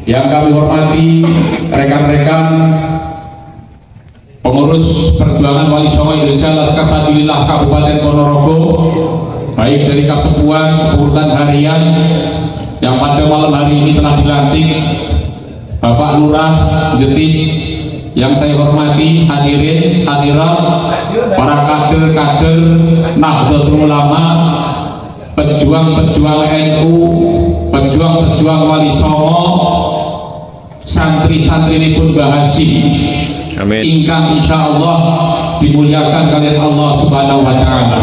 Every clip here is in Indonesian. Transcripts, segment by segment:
Yang kami hormati rekan-rekan pengurus perjuangan Wali Songo Indonesia Laskar Sabilillah Kabupaten Ponorogo, baik dari Kasepuan, kepengurusan harian yang pada malam hari ini telah dilantik, Bapak Lurah Jetis yang saya hormati, hadirin hadirat, para kader-kader Nahdlatul Ulama, pejuang-pejuang NU, pejuang-pejuang Wali Songo, santri-santri ini pun Bahasim. Amin. Ingkang insya Allah dimuliakan kalian Allah Subhanahu Wa Taala.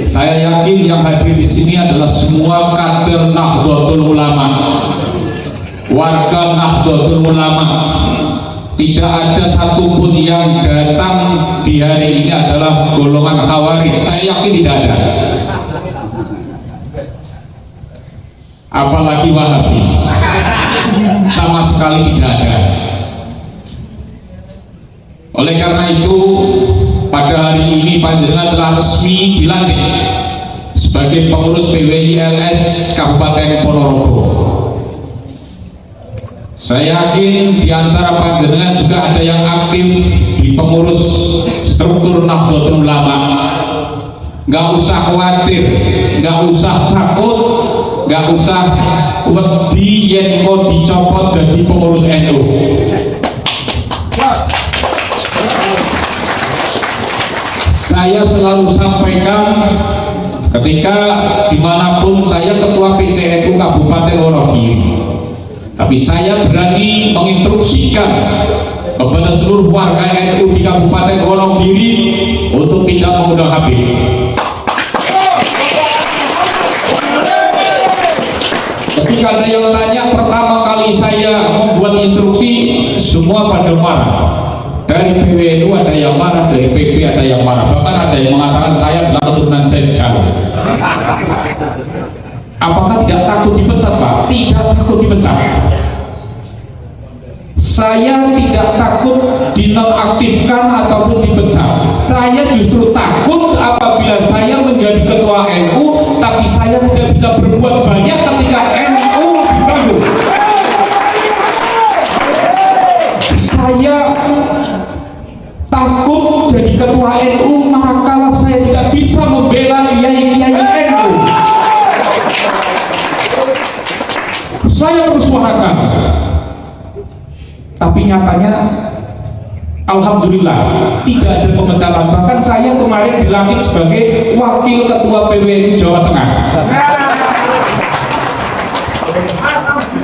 Saya yakin yang hadir di sini adalah semua kader Nahdlatul Ulama, warga Nahdlatul Ulama. Tidak ada satupun yang datang di hari ini adalah golongan Khawarij. Saya yakin tidak ada. Apalagi Wahabi, sama sekali tidak ada. Oleh karena itu, pada hari ini panjenengan telah resmi dilantik sebagai pengurus PWILS Kabupaten Ponorogo. Saya yakin di antara panjenengan juga ada yang aktif di pengurus struktur Nahdlatul Ulama. Gak usah khawatir, gak usah takut, gak usah wedi yen mau dicopot dari pengurus NU. Saya selalu sampaikan ketika dimanapun saya ketua PCNU Kabupaten Wonogiri, tapi saya berani menginstruksikan kepada seluruh warga NU di Kabupaten Wonogiri untuk tidak mengundang Habib. Ketika ada yang tanya pertama kali saya membuat instruksi, semua pada marah. Dari PWNU ada yang marah, dari PP ada yang marah, bahkan ada yang mengatakan saya adalah keturunan Dajjal. Apakah tidak takut dipecat, Pak? Tidak takut dipecat. Saya tidak takut dinonaktifkan ataupun dipecat. Saya justru takut apabila saya menjadi ketua NU, tapi saya tidak bisa berbuat banyak ketika NU dibangun. Saya takut jadi ketua NU manakala saya tidak bisa membela kiai-kiai NU. Saya terus suarakan, tapi nyatanya alhamdulillah tidak ada pemecatan. Bahkan saya kemarin dilantik sebagai wakil ketua PWNU Jawa Tengah,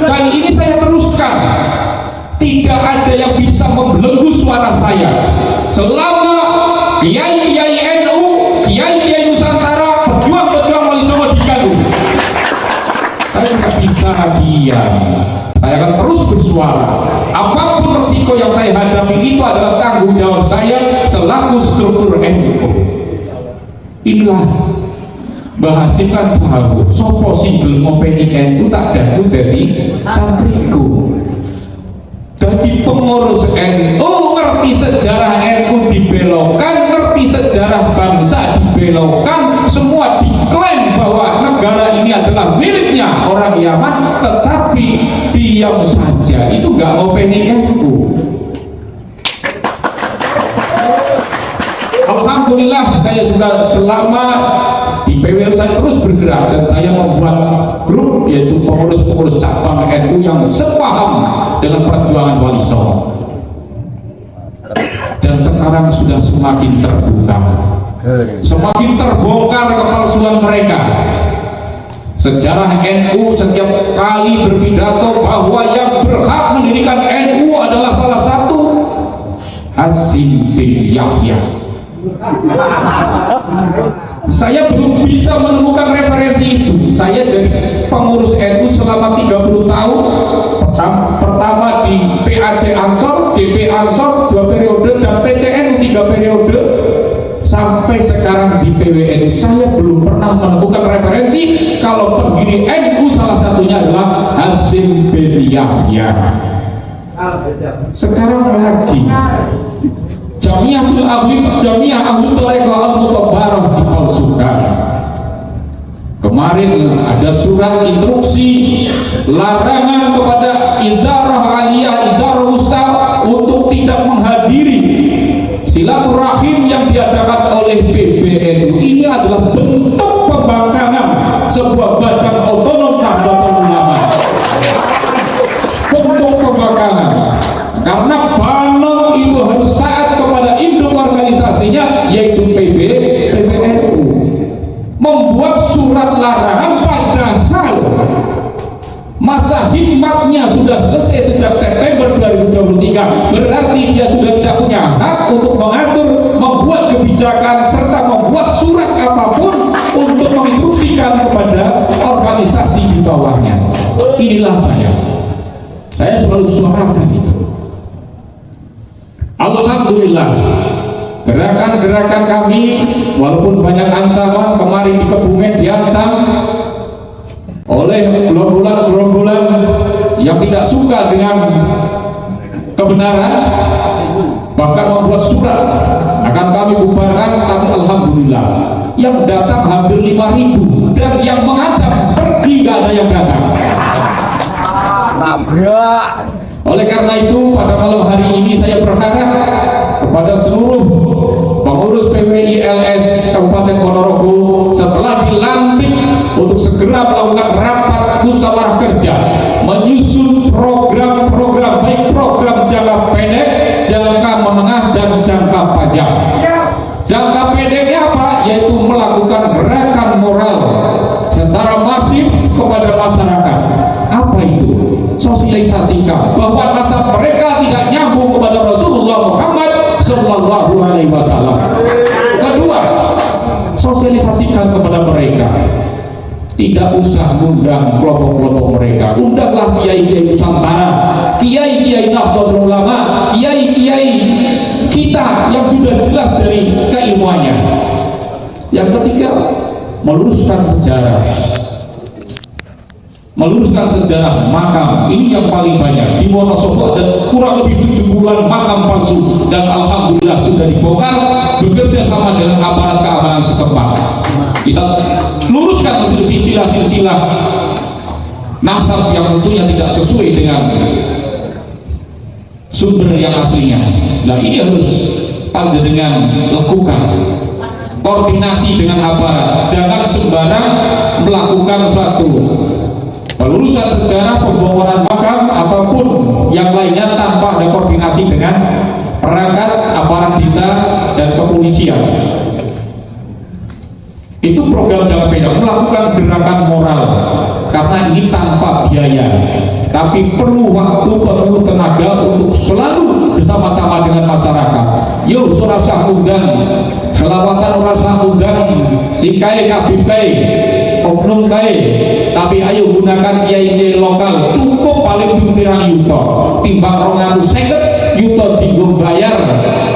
dan ini saya teruskan. Tidak ada yang bisa membelenggu suara saya selama kiai-kiai NU, kiai-kiai Nusantara, pejuang-pejuang Wali Songo diganggu. Saya tidak bisa diam. Saya akan terus bersuara. Apapun resiko yang saya hadapi itu adalah tanggung jawab saya selaku struktur NU. Inilah Bahasim kan tahu sopo single ngopeni NU tak dangu dari santriku. Jadi pengurus NU ngerti sejarah NU dibelokkan, ngerti sejarah bangsa dibelokkan, semua diklaim bahwa negara ini adalah miliknya orang Yaman, tetapi diam saja, itu gak ngopeni NU. Alhamdulillah saya juga selama di PWNU saya terus bergerak dan saya membuat grup yaitu pengurus-pengurus cabang NU yang sepaham dengan perjuangan Wali Songo, dan sekarang sudah semakin terbuka, semakin terbongkar kepalsuan mereka. Sejarah NU setiap kali berpidato bahwa yang berhak mendirikan NU adalah salah satu Hasyim bin Yahya. Saya belum bisa menemukan referensi itu. Saya jadi pengurus NU selama 30 tahun. Pertama di PAC Ansor, DP Ansor 2 periode, dan PCNU 3 periode, sampai sekarang di PWNU. Saya belum pernah menemukan referensi kalau pendiri NU salah satunya adalah Hasyim bin Yahya. Sekarang lagi Jamiah Ahlul Tariqah Al-Mutabarrah dipalsukan. Kemarin ada surat instruksi larangan kepada idarah aliyah, idarah ustaz untuk tidak menghadiri silaturahim yang diadakan oleh PBNU. Ini adalah bentuk pembangkangan sebuah badan otonom Nahdlatul Ulama. Bentuk pembangkangan, karena Banom itu harus taat kepada induk organisasinya, yaitu PBNU. Membuat surat larangan padahal masa hikmatnya sudah selesai sejak September 2023, berarti dia sudah tidak punya hak untuk mengatur, membuat kebijakan serta membuat surat apapun untuk menginstruksikan kepada organisasi di bawahnya. Inilah saya selalu suarakan itu. Alhamdulillah, gerakan-gerakan kami walaupun banyak ancaman, kemarin di Kebumen diancam oleh gerombolan-gerombolan yang tidak suka dengan kebenaran, bahkan membuat surat akan kami bubarkan. Tapi alhamdulillah yang datang hampir 5.000, dan yang mengancam pergi gak ada yang datang. Nabrak. Oleh karena itu pada malam hari ini saya berharap kepada seluruh pengurus PWILS Kabupaten Ponorogo, setelah dilantik untuk segera melakukan rapat musyawarah kerja, menyusun program-program, baik program jangka pendek, jangka menengah, dan jangka panjang. Jangka pendeknya apa? Yaitu melakukan gerakan moral secara masif kepada masyarakat. Apa itu? Sosialisasikan bahwa nasab mereka tidak nyambung kepada Rasulullah Muhammad Sallallahu Alaihi Wasallam. Kedua, sosialisasikan kepada mereka, tidak usah mengundang kelompok-kelompok mereka. Undanglah kiai-kiai Nusantara, kiai-kiai Nahdlatul Ulama, kiai-kiai kita yang sudah jelas dari keilmuannya. Yang ketiga, meluruskan sejarah. Meluruskan sejarah makam. Ini yang paling banyak di Wonosobo, ada kurang lebih 70-an makam palsu, dan alhamdulillah sudah dibongkar bekerja sama dengan aparat keamanan setempat. Kita luruskan silsilah-silsilah nasab yang tentunya tidak sesuai dengan sumber yang aslinya. Nah, ini harus panjenengan lakukan koordinasi dengan aparat. Jangan sembarang melakukan suatu pelurusan sejarah, pembongkaran makam ataupun yang lainnya tanpa ada koordinasi dengan perangkat aparat desa dan kepolisian. Itu program jangka pendek, melakukan gerakan moral, karena ini tanpa biaya, tapi perlu waktu, perlu tenaga untuk selalu bersama-sama dengan masyarakat. Yuk, surasa undang, selawatan rasa undang, sikai kabikai, oknum kai, tapi ayo gunakan kiai-kiai lokal. Cukup paling pirang yuto, timbang 250 yuto tinggung bayar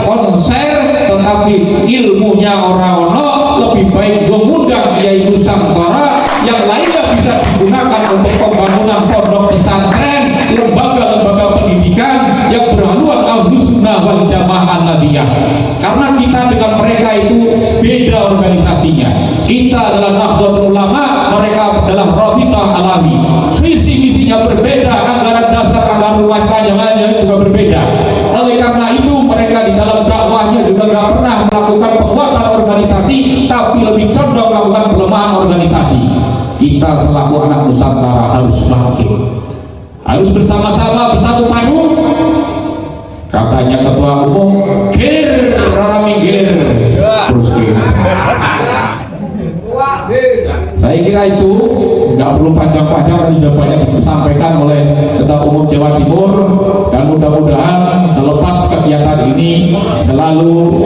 konser, tetapi ilmunya orang-orang lebih baik mengundang kiai Nusantara yang lainnya bisa digunakan untuk pembangunan pondok pesantren, lembaga-lembaga pendidikan yang berhaluan Ahlussunnah wal Jamaah Ahmadiyah. Karena kita dengan mereka itu beda organisasinya. Kita adalah Nahdlatul Ulama, mereka adalah Rabithah Alawi. Visi misinya berbeda, anggaran dasar, anggaran rumah panjangannya juga berbeda. Oleh karena itu mereka di dalam dakwahnya juga tidak pernah melakukan penguatan organisasi, tapi lebih condong melakukan pelemahan organisasi. Kita selaku anak Nusantara harus bangkit, harus bersama-sama, bersatu padu. Katanya ketua umum, gir, rara minggir, terus gir. Saya kira itu nggak perlu panjang-panjang, sudah banyak disampaikan oleh Ketua Umum Jawa Timur, dan mudah-mudahan selepas kegiatan ini selalu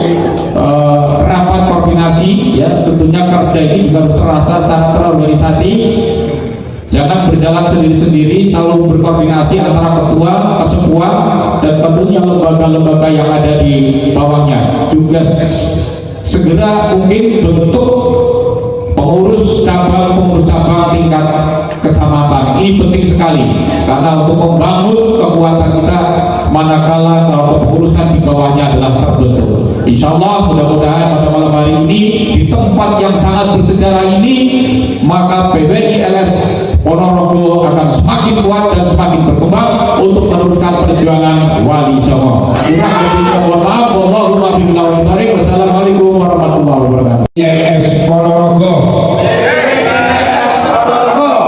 rapat koordinasi, ya tentunya kerja ini juga harus terasa secara terorganisasi. Jangan berjalan sendiri-sendiri, selalu berkoordinasi antara ketua, kesepuan, dan tentunya lembaga-lembaga yang ada di bawahnya. Juga segera mungkin bentuk pengurus cabang tingkat kecamatan. Ini penting sekali, karena untuk membangun kekuatan kita manakala kalau kepengurusan di bawahnya adalah terbentuk. Insya Allah mudah-mudahan pada malam hari ini di tempat yang sangat bersejarah ini, maka PBI LS Ponorogo akan semakin kuat dan semakin berkembang untuk meneruskan perjuangan Wali Songo. Wassalamualaikum warahmatullahi wabarakatuh. LS Ponorogo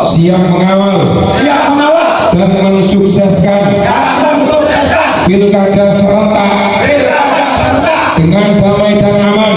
siap mengawal dan mensukseskan pilkada serentak dengan damai dan aman.